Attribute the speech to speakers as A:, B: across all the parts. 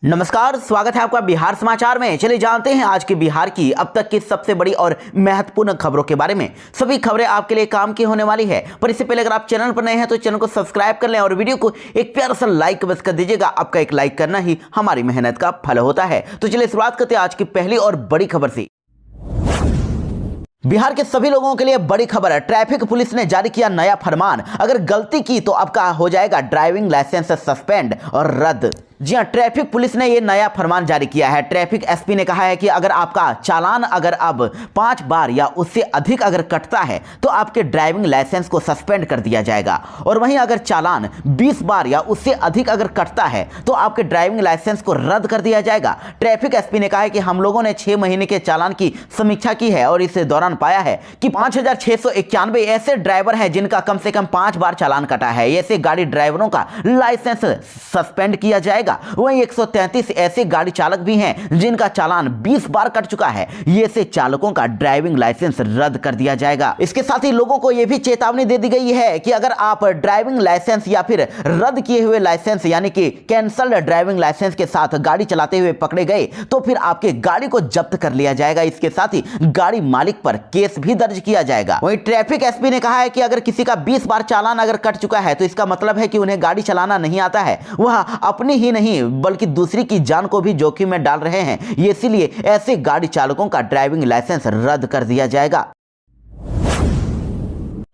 A: नमस्कार, स्वागत है आपका बिहार समाचार में। चलिए जानते हैं आज के बिहार की अब तक की सबसे बड़ी और महत्वपूर्ण खबरों के बारे में। सभी खबरें आपके लिए काम की होने वाली है, पर इससे पहले अगर आप चैनल पर नए हैं तो चैनल को सब्सक्राइब कर लें और वीडियो को एक प्यारा सा लाइक बस कर दीजिएगा। आपका एक लाइक करना ही हमारी मेहनत का फल होता है। तो चलिए शुरुआत करते हैं आज की पहली और बड़ी खबर से। बिहार के सभी लोगों के लिए बड़ी खबर है। ट्रैफिक पुलिस ने जारी किया नया फरमान। अगर गलती की तो आपका हो जाएगा ड्राइविंग लाइसेंस सस्पेंड और रद्द। जी हां, ट्रैफिक पुलिस ने यह नया फरमान जारी किया है। ट्रैफिक एसपी ने कहा है कि अगर आपका चालान अगर अब 5 बार या उससे अधिक अगर कटता है तो आपके ड्राइविंग लाइसेंस को सस्पेंड कर दिया जाएगा, और वहीं अगर चालान 20 बार या उससे अधिक अगर कटता है तो आपके ड्राइविंग लाइसेंस को रद्द कर दिया जाएगा। ट्रैफिक एसपी ने कहा है कि हम लोगों ने 6 महीने के चालान की समीक्षा की है और इस दौरान पाया है कि 5691 ऐसे ड्राइवर हैं जिनका कम से कम 5 बार चालान कटा है। ऐसे गाड़ी ड्राइवरों का लाइसेंस सस्पेंड किया जाएगा। वहीं 133 ऐसे गाड़ी चालक भी हैं जिनका चालान 20 बार कट चुका है। ये ऐसे चालकों का ड्राइविंग लाइसेंस रद्द कर दिया जाएगा। इसके साथ ही लोगों को यह भी चेतावनी दे दी गई है कि अगर आप ड्राइविंग लाइसेंस या फिर रद्द किए हुए लाइसेंस यानी कि कैंसल्ड ड्राइविंग लाइसेंस के साथ गाड़ी चलाते हुए पकड़े गए तो फिर आपके गाड़ी को जब्त कर लिया जाएगा। इसके साथ ही गाड़ी मालिक पर केस भी दर्ज किया जाएगा। वहीं ट्रैफिक एसपी ने कहा है कि अगर किसी का 20 बार चालान अगर कट चुका है तो इसका मतलब है कि उन्हें गाड़ी चलाना नहीं आता है। वह अपनी ही नहीं बल्कि दूसरी की जान को भी जोखिम में डाल रहे हैं। इसीलिए ऐसे गाड़ी चालकों का ड्राइविंग लाइसेंस रद्द कर दिया जाएगा।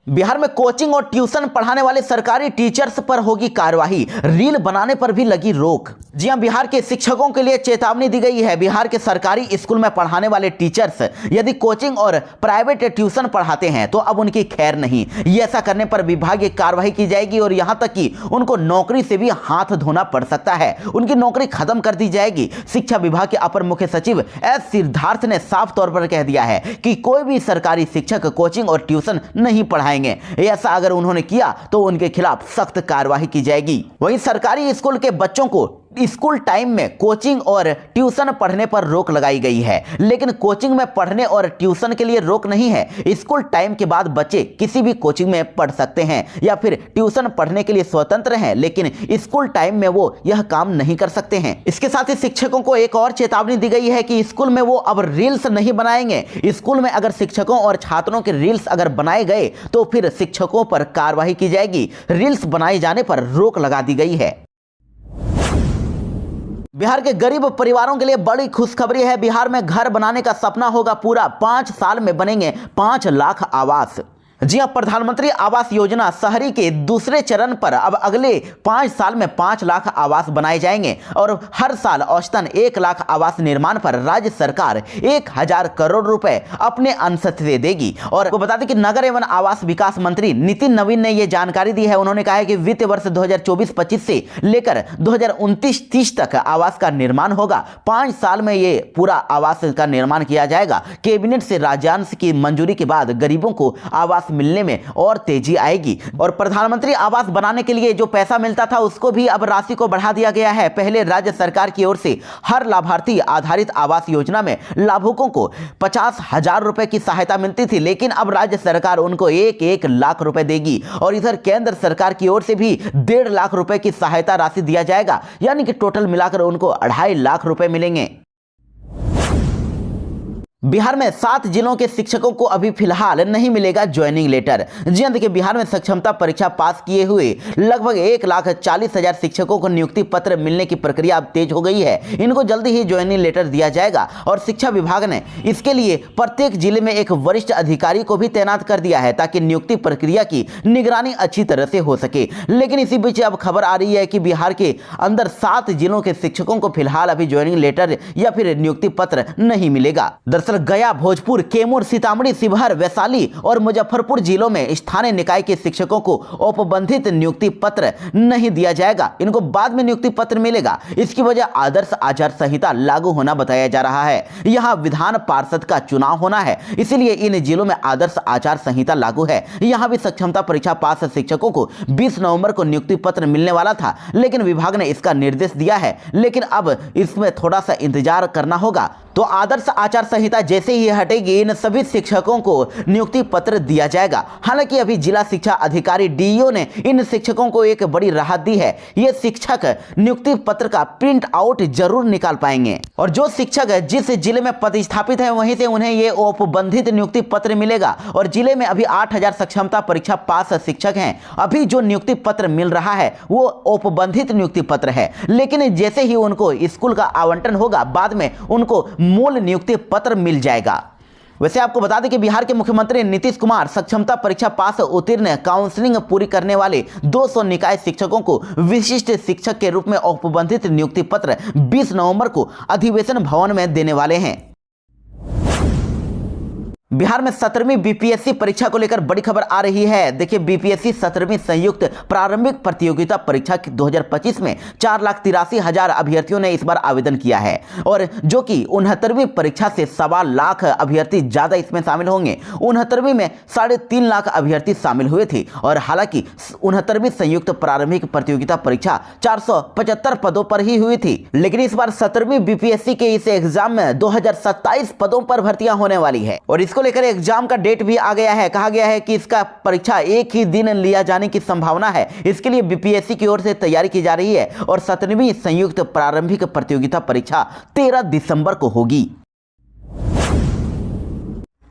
A: बिहार में कोचिंग और ट्यूशन पढ़ाने वाले सरकारी टीचर्स पर होगी कार्रवाई। रील बनाने पर भी लगी रोक। जी हां, बिहार के शिक्षकों के लिए चेतावनी दी गई है। बिहार के सरकारी स्कूल में पढ़ाने वाले टीचर्स यदि कोचिंग और प्राइवेट ट्यूशन पढ़ाते हैं तो अब उनकी खैर नहीं। ऐसा करने पर विभागीय कार्रवाई की जाएगी और यहां तक कि उनको नौकरी से भी हाथ धोना पड़ सकता है। उनकी नौकरी खत्म कर दी जाएगी। शिक्षा विभाग के अपर मुख्य सचिव एस सिद्धार्थ ने साफ तौर पर कह दिया है कि कोई भी सरकारी शिक्षक कोचिंग और ट्यूशन नहीं पढ़ाएंगे। ऐसा अगर उन्होंने किया तो उनके खिलाफ सख्त कार्रवाई की जाएगी। वहीं सरकारी स्कूल के बच्चों को स्कूल टाइम में कोचिंग और ट्यूशन पढ़ने पर रोक लगाई गई है, लेकिन कोचिंग में पढ़ने और ट्यूशन के लिए रोक नहीं है। स्कूल टाइम के बाद बच्चे किसी भी कोचिंग में पढ़ सकते हैं या फिर ट्यूशन पढ़ने के लिए स्वतंत्र हैं, लेकिन स्कूल टाइम में वो यह काम नहीं कर सकते हैं। इसके साथ ही शिक्षकों को एक और चेतावनी दी गई है कि स्कूल में वो अब रील्स नहीं बनाएंगे। स्कूल में अगर शिक्षकों और छात्रों के रील्स अगर बनाए गए तो फिर शिक्षकों पर कार्रवाई की जाएगी। रील्स बनाए जाने पर रोक लगा दी गई है। बिहार के गरीब परिवारों के लिए बड़ी खुशखबरी है। बिहार में घर बनाने का सपना होगा पूरा। 5 साल में बनेंगे 5 लाख आवास। जी हां, प्रधानमंत्री आवास योजना शहरी के दूसरे चरण पर अब अगले 5 साल में 5 लाख आवास बनाए जाएंगे और हर साल औसतन 1 लाख आवास निर्माण पर राज्य सरकार 1000 करोड़ रुपए अपने अंश से देगी। और आपको बता दें कि नगर एवं आवास विकास मंत्री नितिन नवीन ने यह जानकारी दी है। उन्होंने कहा है कि वित्तीय वर्ष 2024-25 से लेकर 2029-30 तक आवास का निर्माण होगा। 5 साल में ये पूरा आवास का निर्माण किया जाएगा। कैबिनेट से राज्यांश की मंजूरी के बाद गरीबों को आवास मिलने में और तेजी आएगी। और प्रधानमंत्री आवास बनाने के लिए जो पैसा मिलता था उसको भी अब राशि को बढ़ा दिया गया है। पहले राज्य सरकार की ओर से हर लाभार्थी आधारित आवास योजना में लाभुकों को 50,000 रुपए की सहायता मिलती थी, लेकिन अब राज्य सरकार उनको 1-1 लाख रुपए देगी। और इधर केंद्र सरकार की ओर से भी 1.5 लाख रुपए की सहायता राशि दिया जाएगा, यानी कि टोटल मिलाकर उनको 2.5 लाख रुपए मिलेंगे। बिहार में 7 जिलों के शिक्षकों को अभी फिलहाल नहीं मिलेगा ज्वाइनिंग लेटर। जी हां, देखिए, बिहार में सक्षमता परीक्षा पास किए हुए लगभग 1,40,000 शिक्षकों को नियुक्ति पत्र मिलने की प्रक्रिया अब तेज हो गई है। इनको जल्दी ही ज्वाइनिंग लेटर दिया जाएगा और शिक्षा विभाग ने इसके लिए प्रत्येक जिले में एक वरिष्ठ अधिकारी को भी तैनात कर दिया है ताकि नियुक्ति प्रक्रिया की निगरानी अच्छी तरह से हो सके। लेकिन इसी बीच अब खबर आ रही है कि बिहार के अंदर 7 जिलों के शिक्षकों को फिलहाल अभी ज्वाइनिंग लेटर या फिर नियुक्ति पत्र नहीं मिलेगा। दरअसल गया, भोजपुर, कैमूर, सीतामढ़ी, शिवहर, वैशाली और मुजफ्फरपुर जिलों में स्थानीय निकाय के शिक्षकों को औपबंधित नियुक्ति पत्र नहीं दिया जाएगा। इनको बाद में नियुक्ति पत्र मिलेगा। इसकी वजह आदर्श आचार संहिता लागू होना बताया जा रहा है। यहां विधान पार्षद का चुनाव होना है, इसीलिए इन जिलों में आदर्श आचार संहिता लागू है। यहां भी सक्षमता परीक्षा पास शिक्षकों को 20 नवंबर को नियुक्ति पत्र मिलने वाला था, लेकिन विभाग ने इसका निर्देश दिया है। लेकिन अब इसमें थोड़ा सा इंतजार करना होगा। तो आदर्श आचार संहिता जैसे ही हटेगी इन सभी शिक्षकों को नियुक्ति पत्र दिया जाएगा। हालांकि अभी जिला शिक्षा अधिकारी डीईओ ने इन शिक्षकों को एक बड़ी राहत दी है। ये शिक्षक नियुक्ति पत्र का प्रिंट आउट जरूर निकाल पाएंगे और जो शिक्षक जिस जिले में पदस्थापित है वहीं से उन्हें ये औपबंधित नियुक्ति पत्र मिलेगा। और जिले में अभी 8000 सक्षमता परीक्षा पास शिक्षक हैं। अभी जो नियुक्ति पत्र मिल रहा है वो औपबंधित नियुक्ति पत्र है, लेकिन जैसे ही उनको स्कूल का आवंटन होगा बाद में उनको मूल नियुक्ति पत्र मिल जाएगा। वैसे आपको बता दें कि बिहार के मुख्यमंत्री नीतीश कुमार सक्षमता परीक्षा पास उत्तीर्ण काउंसलिंग पूरी करने वाले 200 निकाय शिक्षकों को विशिष्ट शिक्षक के रूप में औपबंधित नियुक्ति पत्र 20 नवंबर को अधिवेशन भवन में देने वाले हैं। बिहार में 17वीं बीपीएससी परीक्षा को लेकर बड़ी खबर आ रही है। देखिए, बीपीएससी 17वीं संयुक्त प्रारंभिक प्रतियोगिता परीक्षा 2025 में 4,83,000 अभ्यर्थियों ने इस बार आवेदन किया है और जो कि 69वीं परीक्षा से 1.25 लाख अभ्यर्थी ज्यादा इसमें शामिल होंगे। 69वीं में 3.5 लाख अभ्यर्थी शामिल हुए थे और हालांकि 69वीं संयुक्त प्रारंभिक प्रतियोगिता परीक्षा 475 पदों पर ही हुई थी, लेकिन इस बार 17वीं बीपीएससी के इस एग्जाम में 2027 पदों पर भर्तियां होने वाली है और इसको लेकर एग्जाम का डेट भी आ गया है। कहा गया है कि इसका परीक्षा एक ही दिन लिया जाने की संभावना है। इसके लिए बीपीएससी की ओर से तैयारी की जा रही है और 17वीं संयुक्त प्रारंभिक प्रतियोगिता परीक्षा 13 दिसंबर को होगी।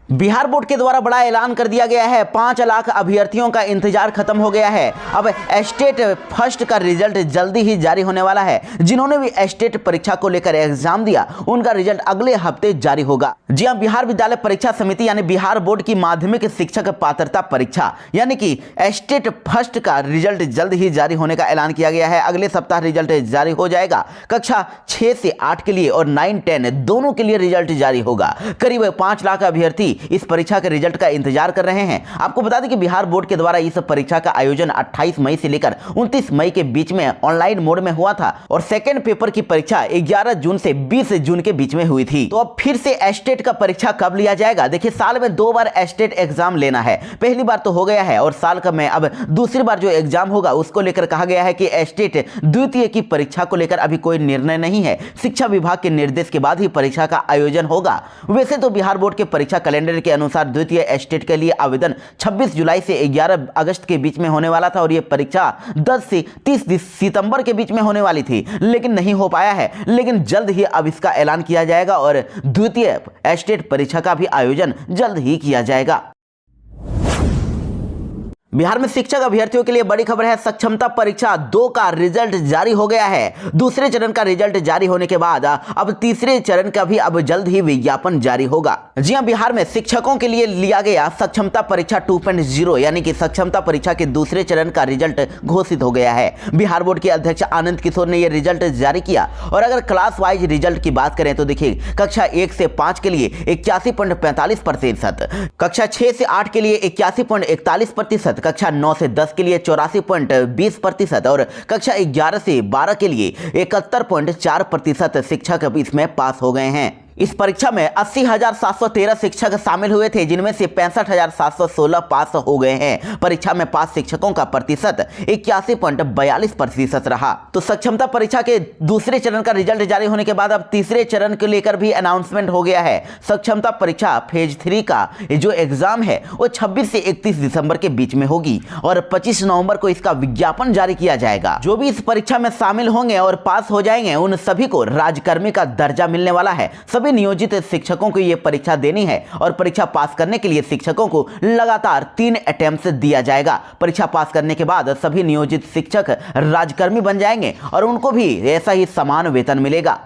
A: बिहार बोर्ड के द्वारा बड़ा ऐलान कर दिया गया है। 5 लाख अभ्यर्थियों का इंतजार खत्म हो गया है। अब स्टेट फर्स्ट का रिजल्ट जल्दी ही जारी होने वाला है। जिन्होंने भी स्टेट परीक्षा को लेकर एग्जाम दिया उनका रिजल्ट अगले हफ्ते जारी होगा। जी हां, बिहार विद्यालय परीक्षा समिति यानी बिहार बोर्ड की माध्यमिक शिक्षक पात्रता परीक्षा यानी कि स्टेट फर्स्ट का रिजल्ट जल्द ही जारी होने का ऐलान किया गया है। अगले सप्ताह रिजल्ट जारी हो जाएगा। कक्षा 6 से 8 के लिए और 9-10 दोनों के लिए रिजल्ट जारी होगा। करीब 5 लाख अभ्यर्थी इस परीक्षा के रिजल्ट का इंतजार कर रहे हैं। आपको बता दें कि बिहार बोर्ड के द्वारा इस परीक्षा का आयोजन 28 मई से लेकर 29 मई के बीच में ऑनलाइन मोड में हुआ था और सेकेंड पेपर की परीक्षा 11 जून से 20 जून के बीच में हुई थी। तो अब फिर से स्टेट का परीक्षा कब लिया जाएगा? देखिए, साल में 2 बार स्टेट एग्जाम लेना है। पहली बार तो हो गया है और साल का में अब दूसरी बार जो एग्जाम होगा उसको लेकर कहा गया है कि स्टेट द्वितीय की परीक्षा को लेकर अभी कोई निर्णय नहीं है। शिक्षा विभाग के निर्देश के बाद ही परीक्षा का आयोजन होगा। वैसे तो बिहार बोर्ड के परीक्षा कैलेंडर के अनुसार द्वितीय स्टेट के लिए आवेदन 26 जुलाई से 11 अगस्त के बीच में होने वाला था और यह परीक्षा 10 से 30 सितंबर के बीच में होने वाली थी, लेकिन नहीं हो पाया है। लेकिन जल्द ही अब इसका ऐलान किया जाएगा और द्वितीय स्टेट परीक्षा का भी आयोजन जल्द ही किया जाएगा। बिहार में शिक्षक अभ्यर्थियों के लिए बड़ी खबर है। सक्षमता परीक्षा 2 का रिजल्ट जारी हो गया है। दूसरे चरण का रिजल्ट जारी होने के बाद अब तीसरे चरण का भी अब जल्द ही विज्ञापन जारी होगा। जी हां, बिहार में शिक्षकों के लिए लिया गया सक्षमता परीक्षा 2.0 यानी कि सक्षमता परीक्षा के दूसरे चरण का रिजल्ट घोषित हो गया है। बिहार बोर्ड के अध्यक्ष आनंद किशोर ने यह रिजल्ट जारी किया और अगर क्लास वाइज रिजल्ट की बात करें तो देखिए, कक्षा 1 से 5 के लिए 81.45%, कक्षा 6 से 8 के लिए 81.41%, कक्षा 9 से 10 के लिए 84.20% और कक्षा 11 से 12 के लिए 71.4% शिक्षक इसमें पास हो गए हैं। इस परीक्षा में 80,713 शिक्षक शामिल हुए थे, जिनमें से 65,716 पास हो गए हैं। परीक्षा में पास शिक्षकों का प्रतिशत 81.42% रहा। तो सक्षमता परीक्षा के दूसरे चरण का रिजल्ट जारी होने के बाद अब तीसरे चरण को लेकर भी अनाउंसमेंट हो गया है। सक्षमता परीक्षा फेज 3 का जो एग्जाम है वो 26 से 31 दिसंबर के बीच में होगी और 25 नवंबर को इसका विज्ञापन जारी किया जाएगा। जो भी इस परीक्षा में शामिल होंगे और पास हो जाएंगे उन सभी को राजकर्मी का दर्जा मिलने वाला है। सभी नियोजित शिक्षकों को यह परीक्षा देनी है और परीक्षा पास करने के लिए शिक्षकों को लगातार 3 अटेम्प्ट दिया जाएगा। परीक्षा पास करने के बाद सभी नियोजित शिक्षक राजकर्मी बन जाएंगे और उनको भी ऐसा ही समान वेतन मिलेगा।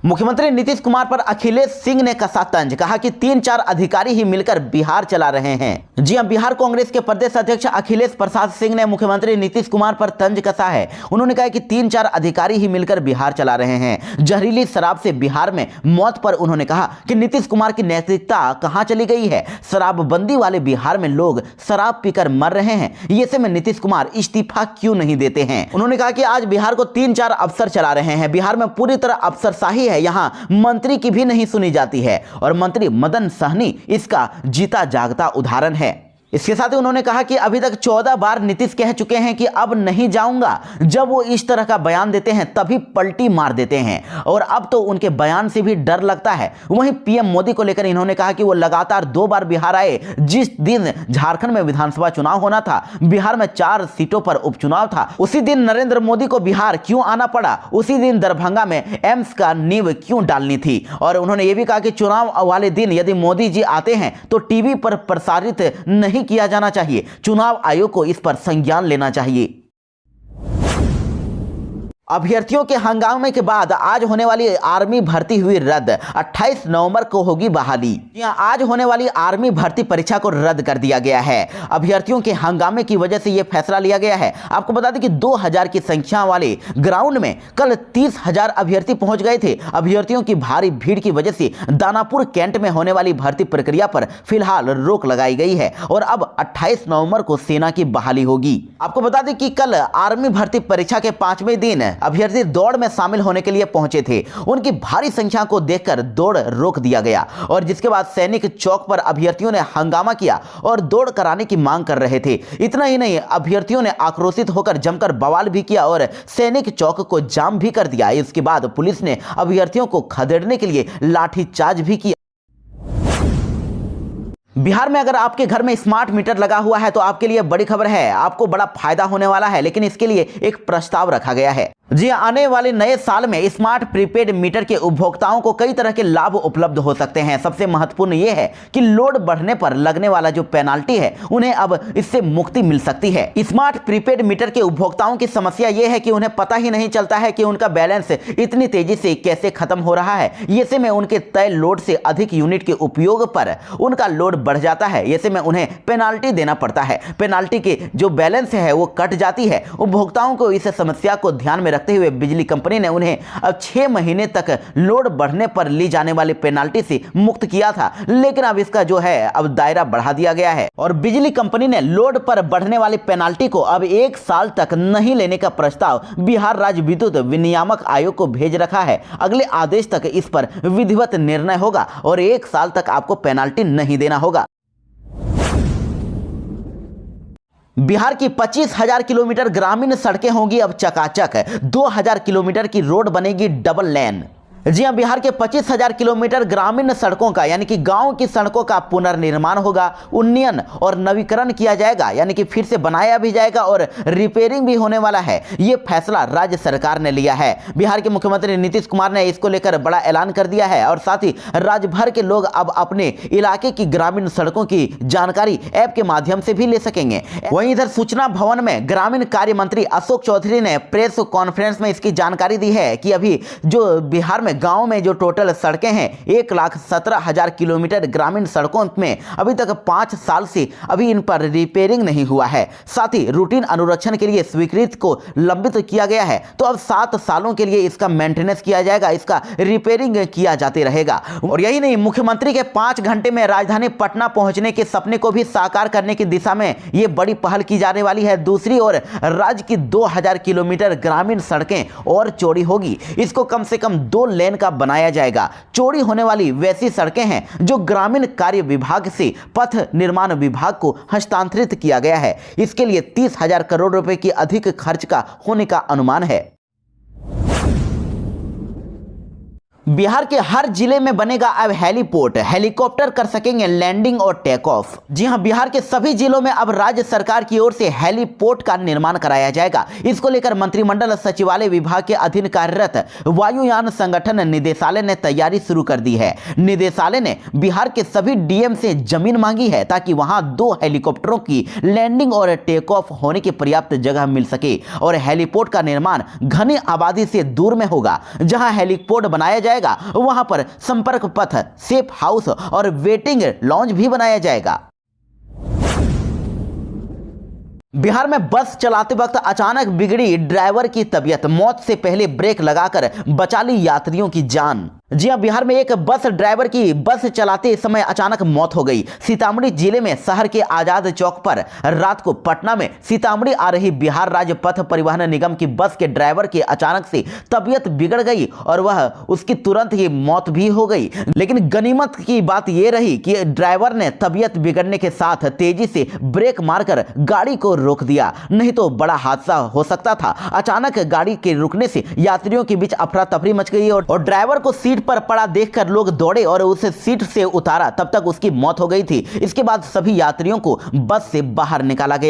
A: मुख्यमंत्री नीतीश कुमार पर अखिलेश सिंह ने कसा तंज, कहा कि 3-4 अधिकारी ही मिलकर बिहार चला रहे हैं। जी हां, बिहार कांग्रेस के प्रदेश अध्यक्ष अखिलेश प्रसाद सिंह ने मुख्यमंत्री नीतीश कुमार पर तंज कसा है। उन्होंने कहा कि 3-4 अधिकारी ही मिलकर बिहार चला रहे हैं। जहरीली शराब से बिहार में मौत पर उन्होंने कहा कि नीतीश कुमार की नैतिकता कहां चली गई है। शराबबंदी वाले बिहार में लोग शराब पीकर मर रहे हैं, ऐसे में नीतीश कुमार इस्तीफा क्यों नहीं देते हैं। उन्होंने कहा कि आज बिहार को 3-4 अफसर चला रहे हैं। बिहार में पूरी तरह अफसरशाही है, यहां मंत्री की भी नहीं सुनी जाती है और मंत्री मदन सहनी इसका जीता जागता उदाहरण है। इसके साथ ही उन्होंने कहा कि अभी तक 14 बार नीतीश कह चुके हैं कि अब नहीं जाऊंगा। जब वो इस तरह का बयान देते हैं तभी पलटी मार देते हैं और अब तो उनके बयान से भी डर लगता है। वहीं पीएम मोदी को लेकर इन्होंने कहा कि वो लगातार 2 बार बिहार आए। जिस दिन झारखंड में विधानसभा चुनाव होना था, बिहार में 4 सीटों पर उपचुनाव था, उसी दिन नरेंद्र मोदी को बिहार क्यों आना पड़ा, उसी दिन दरभंगा में एम्स का नींव क्यों डालनी थी। और उन्होंने ये भी कहा कि चुनाव वाले दिन यदि मोदी जी आते हैं तो टीवी पर प्रसारित नहीं किया जाना चाहिए। चुनाव आयोग को इस पर संज्ञान लेना चाहिए। अभ्यर्थियों के हंगामे के बाद आज होने वाली आर्मी भर्ती हुई रद्द। 28 नवंबर को होगी बहाली। आज होने वाली आर्मी भर्ती परीक्षा को रद्द कर दिया गया है। अभ्यर्थियों के हंगामे की वजह से यह फैसला लिया गया है। आपको बता दें कि 2000 की संख्या वाले ग्राउंड में कल 30,000 अभ्यर्थी पहुंच गए थे। अभ्यर्थियों की भारी भीड़ की वजह से दानापुर कैंट में होने वाली भर्ती प्रक्रिया पर फिलहाल रोक लगाई गई है और अब 28 नवंबर को सेना की बहाली होगी। आपको बता दें कि कल आर्मी भर्ती परीक्षा के 5वें दिन अभ्यर्थी दौड़ में शामिल होने के लिए पहुंचे थे। उनकी भारी संख्या को देखकर दौड़ रोक दिया गया और जिसके बाद सैनिक चौक पर अभ्यर्थियों ने हंगामा किया और दौड़ कराने की मांग कर रहे थे। इतना ही नहीं, अभ्यर्थियों ने आक्रोशित होकर जमकर बवाल भी किया और सैनिक चौक को जाम भी कर दिया। इसके बाद पुलिस ने अभ्यर्थियों को खदेड़ने के लिए लाठीचार्ज भी किया। बिहार में अगर आपके घर में स्मार्ट मीटर लगा हुआ है तो आपके लिए बड़ी खबर है, आपको बड़ा फायदा होने वाला है। लेकिन इसके लिए एक प्रस्ताव रखा गया है। जी, आने वाले नए साल में स्मार्ट प्रीपेड मीटर के उपभोक्ताओं को कई तरह के लाभ उपलब्ध हो सकते हैं। सबसे महत्वपूर्ण यह है कि लोड बढ़ने पर लगने वाला जो पेनाल्टी है उन्हें अब इससे मुक्ति मिल सकती है। स्मार्ट प्रीपेड मीटर के उपभोक्ताओं की समस्या यह है कि उन्हें पता ही नहीं चलता है कि उनका बैलेंस इतनी तेजी से कैसे खत्म हो रहा है। ऐसे में उनके तय लोड से अधिक यूनिट के उपयोग पर उनका लोड बढ़ जाता है। ऐसे में उन्हें पेनाल्टी देना पड़ता है। पेनाल्टी के जो बैलेंस है वो कट जाती है। उपभोक्ताओं को इस समस्या को ध्यान में रखते हुए बिजली कंपनी ने उन्हें अब 6 महीने तक लोड बढ़ने पर ली जाने वाली पेनाल्टी से मुक्त किया था। लेकिन अब इसका जो है अब दायरा बढ़ा दिया गया है और बिजली कंपनी ने लोड पर बढ़ने वाली पेनाल्टी को अब 1 साल तक नहीं लेने का प्रस्ताव बिहार राज्य विद्युत विनियामक आयोग को भेज रखा है। अगले आदेश तक इस पर विधिवत निर्णय होगा और 1 साल तक आपको पेनाल्टी नहीं देना होगा। बिहार की 25,000 किलोमीटर ग्रामीण सड़कें होंगी अब चकाचक। 2,000 किलोमीटर की रोड बनेगी डबल लेन। जी हां, बिहार के 25,000 किलोमीटर ग्रामीण सड़कों का यानी कि गांव की सड़कों का पुनर्निर्माण होगा, उन्नयन और नवीकरण किया जाएगा, यानी कि फिर से बनाया भी जाएगा और रिपेयरिंग भी होने वाला है। यह फैसला राज्य सरकार ने लिया है। बिहार के मुख्यमंत्री नीतीश कुमार ने इसको लेकर बड़ा ऐलान कर दिया है और साथ ही राज्य भर के लोग अब अपने इलाके की ग्रामीण सड़कों की जानकारी ऐप के माध्यम से भी ले सकेंगे। वहीं इधर सूचना भवन में ग्रामीण कार्य मंत्री अशोक चौधरी ने प्रेस कॉन्फ्रेंस में इसकी जानकारी दी है कि अभी जो बिहार में गांव में जो टोटल सड़कें हैं 1,17,000 किलोमीटर ग्रामीण सड़कों में अभी तक 5 साल से अभी इन पर रिपेयरिंग नहीं हुआ है। साथ ही रूटीन अनुरक्षण के लिए स्वीकृति को लंबित किया गया है, तो अब 7 सालों के लिए इसका मेंटेनेंस किया जाएगा, इसका रिपेयरिंग किया जाते रहेगा। और यही नहीं, मुख्यमंत्री के 5 घंटे में राजधानी पटना पहुंचने के सपने को भी साकार करने की दिशा में यह बड़ी पहल की जाने वाली है। दूसरी ओर राज्य की 2,000 किलोमीटर ग्रामीण सड़कें और चौड़ी होगी। इसको कम से कम 2 लेन का बनाया जाएगा। चौड़ी होने वाली वैसी सड़कें हैं जो ग्रामीण कार्य विभाग से पथ निर्माण विभाग को हस्तांतरित किया गया है। इसके लिए 30,000 करोड़ रुपए की अधिक खर्च का होने का अनुमान है। बिहार के हर जिले में बनेगा अब हेलीपोर्ट। हेलीकॉप्टर कर सकेंगे लैंडिंग और टेक ऑफ। जी हां, बिहार के सभी जिलों में अब राज्य सरकार की ओर से हेलीपोर्ट का निर्माण कराया जाएगा। इसको लेकर मंत्रिमंडल सचिवालय विभाग के अधीन कार्यरत वायुयान संगठन निदेशालय ने तैयारी शुरू कर दी है। निदेशालय ने बिहार के सभी डीएम से जमीन मांगी है ताकि वहां 2 हेलीकॉप्टरों की लैंडिंग और टेक ऑफ होने की पर्याप्त जगह मिल सके और हेलीपोर्ट का निर्माण घनी आबादी से दूर में होगा। जहां हेलीपोर्ट बनाया जाएगा वहां पर संपर्क पथ, सेफ हाउस और वेटिंग लॉन्ज भी बनाया जाएगा। बिहार में बस चलाते वक्त अचानक बिगड़ी ड्राइवर की तबीयत, मौत से पहले ब्रेक लगाकर बचा ली यात्रियों की जान। जी हां, बिहार में एक बस ड्राइवर की बस चलाते समय अचानक मौत हो गई। सीतामढ़ी जिले में शहर के आजाद चौक पर रात को पटना में सीतामढ़ी आ रही बिहार राज्य पथ परिवहन निगम की बस के ड्राइवर की अचानक से तबीयत बिगड़ गई और वह उसकी तुरंत ही मौत भी हो गई। लेकिन गनीमत की बात यह रही कि ड्राइवर ने तबीयत बिगड़ने के साथ तेजी से ब्रेक मारकर गाड़ी को रोक दिया, नहीं तो बड़ा हादसा हो सकता था। अचानक गाड़ी के रुकने से यात्रियों के बीच अफरा तफरी मच गई और ड्राइवर को सीट पर पड़ा देखकर लोग दौड़े और उसे सीट से उतारा। तब तक उसकी मौत हो गई थी। इसके बाद सभी यात्रियों को बस से बाहर निकाला गया।